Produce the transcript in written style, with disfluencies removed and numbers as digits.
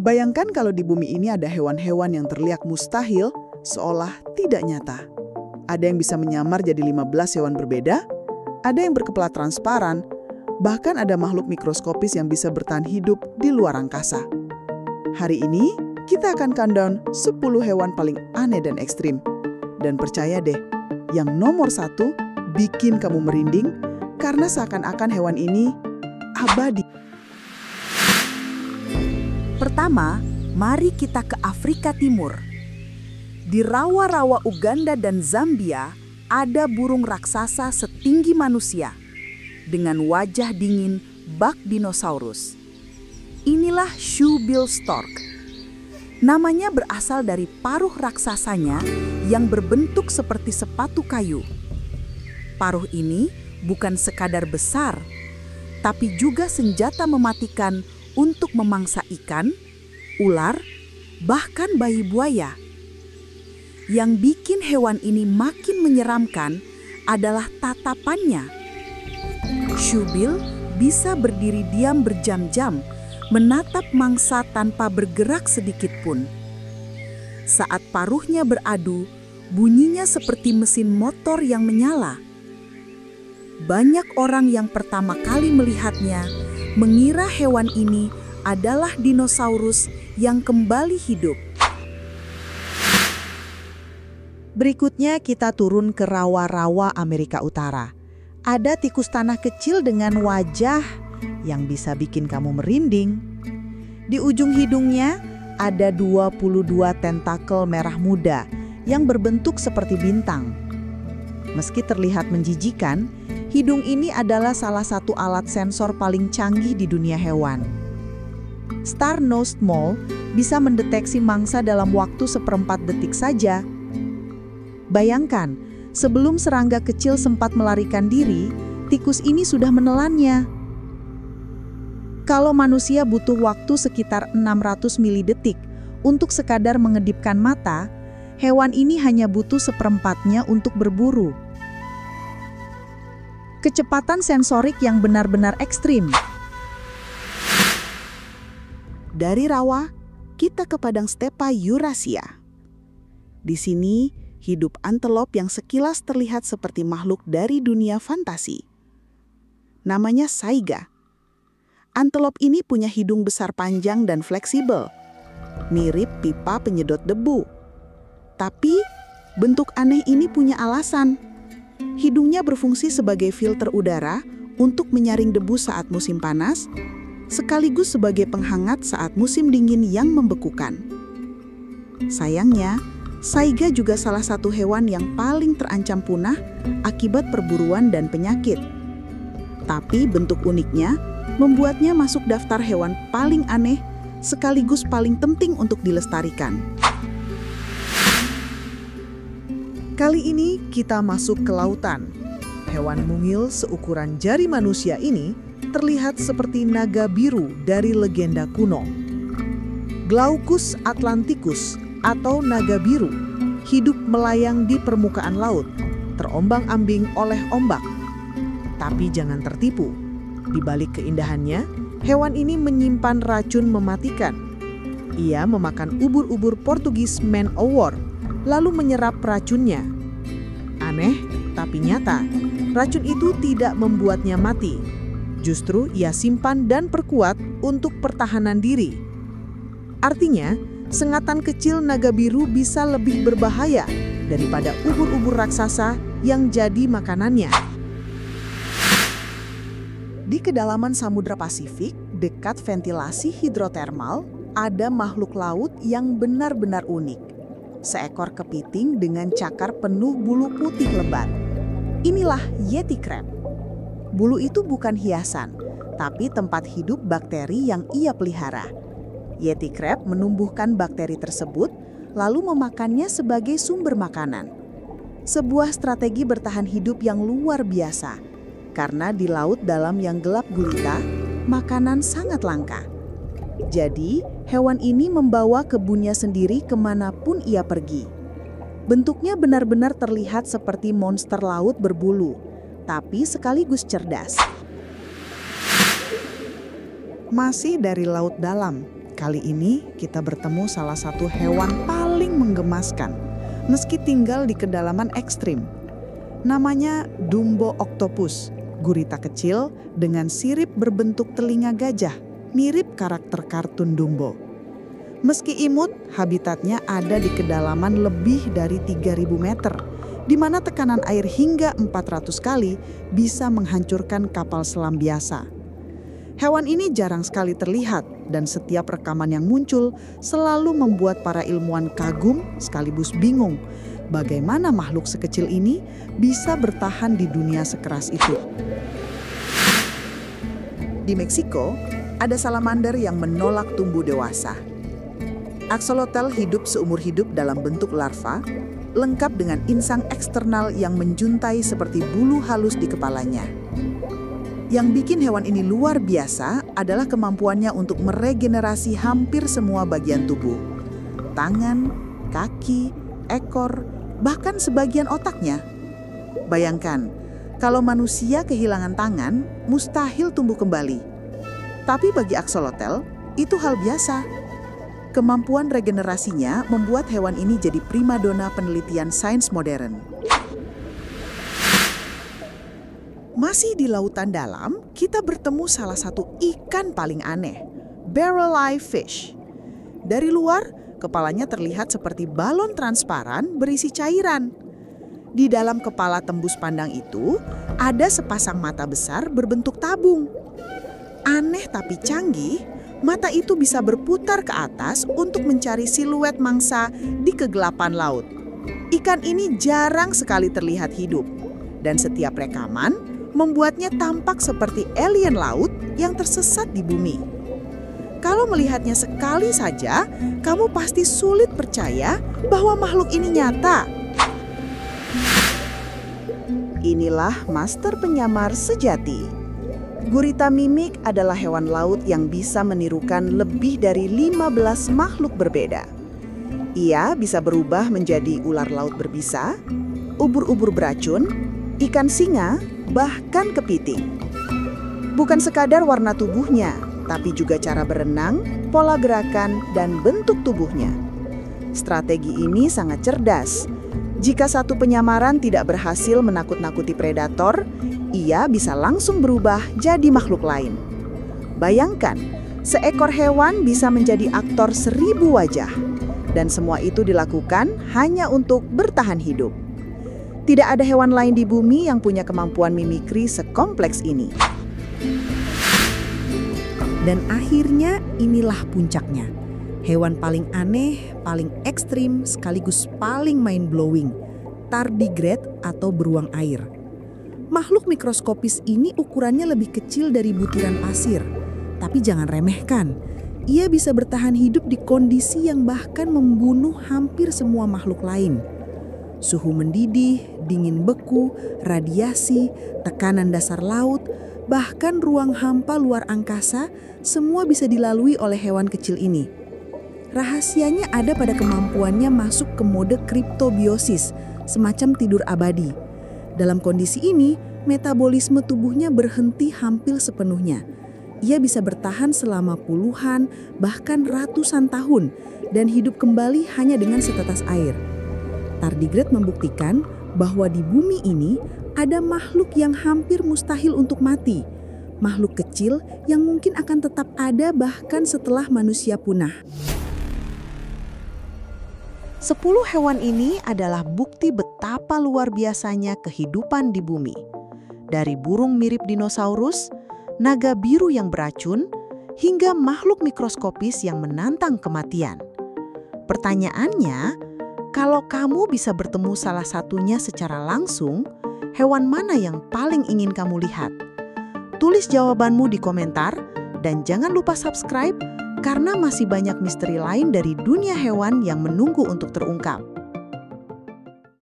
Bayangkan kalau di bumi ini ada hewan-hewan yang terlihat mustahil, seolah tidak nyata. Ada yang bisa menyamar jadi 15 hewan berbeda, ada yang berkepala transparan, bahkan ada makhluk mikroskopis yang bisa bertahan hidup di luar angkasa. Hari ini, kita akan countdown 10 hewan paling aneh dan ekstrim. Dan percaya deh, yang nomor 1 bikin kamu merinding karena seakan-akan hewan ini abadi. Pertama, mari kita ke Afrika Timur. Di rawa-rawa Uganda dan Zambia, ada burung raksasa setinggi manusia dengan wajah dingin bak dinosaurus. Inilah shoebill stork. Namanya berasal dari paruh raksasanya yang berbentuk seperti sepatu kayu. Paruh ini bukan sekadar besar, tapi juga senjata mematikan untuk memangsa ikan, ular, bahkan bayi buaya. Yang bikin hewan ini makin menyeramkan adalah tatapannya. Shoebill bisa berdiri diam berjam-jam, menatap mangsa tanpa bergerak sedikit pun. Saat paruhnya beradu, bunyinya seperti mesin motor yang menyala. Banyak orang yang pertama kali melihatnya mengira hewan ini adalah dinosaurus yang kembali hidup. Berikutnya kita turun ke rawa-rawa Amerika Utara. Ada tikus tanah kecil dengan wajah yang bisa bikin kamu merinding. Di ujung hidungnya ada 22 tentakel merah muda yang berbentuk seperti bintang. Meski terlihat menjijikan, hidung ini adalah salah satu alat sensor paling canggih di dunia hewan. Star-nosed mole bisa mendeteksi mangsa dalam waktu 1/4 detik saja. Bayangkan, sebelum serangga kecil sempat melarikan diri, tikus ini sudah menelannya. Kalau manusia butuh waktu sekitar 600 milidetik untuk sekadar mengedipkan mata, hewan ini hanya butuh 1/4-nya untuk berburu. Kecepatan sensorik yang benar-benar ekstrim. Dari rawa, kita ke padang stepa Eurasia. Di sini, hidup antelop yang sekilas terlihat seperti makhluk dari dunia fantasi. Namanya saiga. Antelop ini punya hidung besar panjang dan fleksibel, mirip pipa penyedot debu. Tapi, bentuk aneh ini punya alasan. Hidungnya berfungsi sebagai filter udara untuk menyaring debu saat musim panas, sekaligus sebagai penghangat saat musim dingin yang membekukan. Sayangnya, saiga juga salah satu hewan yang paling terancam punah akibat perburuan dan penyakit. Tapi bentuk uniknya membuatnya masuk daftar hewan paling aneh sekaligus paling penting untuk dilestarikan. Kali ini kita masuk ke lautan. Hewan mungil seukuran jari manusia ini terlihat seperti naga biru dari legenda kuno. Glaucus atlanticus atau naga biru hidup melayang di permukaan laut, terombang-ambing oleh ombak. Tapi jangan tertipu, di balik keindahannya, hewan ini menyimpan racun mematikan. Ia memakan ubur-ubur Portugis man o' war, lalu menyerap racunnya. Aneh, tapi nyata, racun itu tidak membuatnya mati. Justru ia simpan dan perkuat untuk pertahanan diri. Artinya, sengatan kecil naga biru bisa lebih berbahaya daripada ubur-ubur raksasa yang jadi makanannya. Di kedalaman Samudra Pasifik, dekat ventilasi hidrotermal, ada makhluk laut yang benar-benar unik. Seekor kepiting dengan cakar penuh bulu putih lebat. Inilah Yeti crab. Bulu itu bukan hiasan, tapi tempat hidup bakteri yang ia pelihara. Yeti crab menumbuhkan bakteri tersebut, lalu memakannya sebagai sumber makanan. Sebuah strategi bertahan hidup yang luar biasa, karena di laut dalam yang gelap gulita, makanan sangat langka. Jadi, hewan ini membawa kebunnya sendiri kemanapun ia pergi. Bentuknya benar-benar terlihat seperti monster laut berbulu, tapi sekaligus cerdas. Masih dari laut dalam, Kali ini kita bertemu salah satu hewan paling menggemaskan, meski tinggal di kedalaman ekstrim. Namanya Dumbo octopus, gurita kecil dengan sirip berbentuk telinga gajah, mirip karakter kartun Dumbo. Meski imut, habitatnya ada di kedalaman lebih dari 3.000 meter, di mana tekanan air hingga 400 kali bisa menghancurkan kapal selam biasa. Hewan ini jarang sekali terlihat dan setiap rekaman yang muncul selalu membuat para ilmuwan kagum sekaligus bingung bagaimana makhluk sekecil ini bisa bertahan di dunia sekeras itu. Di Meksiko, ada salamander yang menolak tumbuh dewasa. Axolotl hidup seumur hidup dalam bentuk larva, lengkap dengan insang eksternal yang menjuntai seperti bulu halus di kepalanya. Yang bikin hewan ini luar biasa adalah kemampuannya untuk meregenerasi hampir semua bagian tubuh. Tangan, kaki, ekor, bahkan sebagian otaknya. Bayangkan, kalau manusia kehilangan tangan, mustahil tumbuh kembali. Tapi bagi axolotl, itu hal biasa. Kemampuan regenerasinya membuat hewan ini jadi primadona penelitian sains modern. Masih di lautan dalam, kita bertemu salah satu ikan paling aneh, barrel-eye fish. Dari luar, kepalanya terlihat seperti balon transparan berisi cairan. Di dalam kepala tembus pandang itu, ada sepasang mata besar berbentuk tabung. Aneh tapi canggih, mata itu bisa berputar ke atas untuk mencari siluet mangsa di kegelapan laut. Ikan ini jarang sekali terlihat hidup, dan setiap rekaman membuatnya tampak seperti alien laut yang tersesat di bumi. Kalau melihatnya sekali saja, kamu pasti sulit percaya bahwa makhluk ini nyata. Inilah master penyamar sejati. Gurita mimik adalah hewan laut yang bisa menirukan lebih dari 15 makhluk berbeda. Ia bisa berubah menjadi ular laut berbisa, ubur-ubur beracun, ikan singa, bahkan kepiting. Bukan sekadar warna tubuhnya, tapi juga cara berenang, pola gerakan, dan bentuk tubuhnya. Strategi ini sangat cerdas. Jika satu penyamaran tidak berhasil menakut-nakuti predator, ia bisa langsung berubah jadi makhluk lain. Bayangkan, seekor hewan bisa menjadi aktor 1000 wajah. Dan semua itu dilakukan hanya untuk bertahan hidup. Tidak ada hewan lain di bumi yang punya kemampuan mimikri sekompleks ini. Dan akhirnya inilah puncaknya. Hewan paling aneh, paling ekstrim, sekaligus paling mind-blowing. Tardigrade atau beruang air. Makhluk mikroskopis ini ukurannya lebih kecil dari butiran pasir. Tapi jangan remehkan, ia bisa bertahan hidup di kondisi yang bahkan membunuh hampir semua makhluk lain. Suhu mendidih, dingin beku, radiasi, tekanan dasar laut, bahkan ruang hampa luar angkasa, semua bisa dilalui oleh hewan kecil ini. Rahasianya ada pada kemampuannya masuk ke mode kriptobiosis, semacam tidur abadi. Dalam kondisi ini, metabolisme tubuhnya berhenti hampir sepenuhnya. Ia bisa bertahan selama puluhan, bahkan ratusan tahun, dan hidup kembali hanya dengan setetes air. Tardigrade membuktikan bahwa di bumi ini ada makhluk yang hampir mustahil untuk mati. Makhluk kecil yang mungkin akan tetap ada bahkan setelah manusia punah. 10 hewan ini adalah bukti betapa luar biasanya kehidupan di bumi. Dari burung mirip dinosaurus, naga biru yang beracun, hingga makhluk mikroskopis yang menantang kematian. Pertanyaannya, kalau kamu bisa bertemu salah satunya secara langsung, hewan mana yang paling ingin kamu lihat? Tulis jawabanmu di komentar dan jangan lupa subscribe karena masih banyak misteri lain dari dunia hewan yang menunggu untuk terungkap.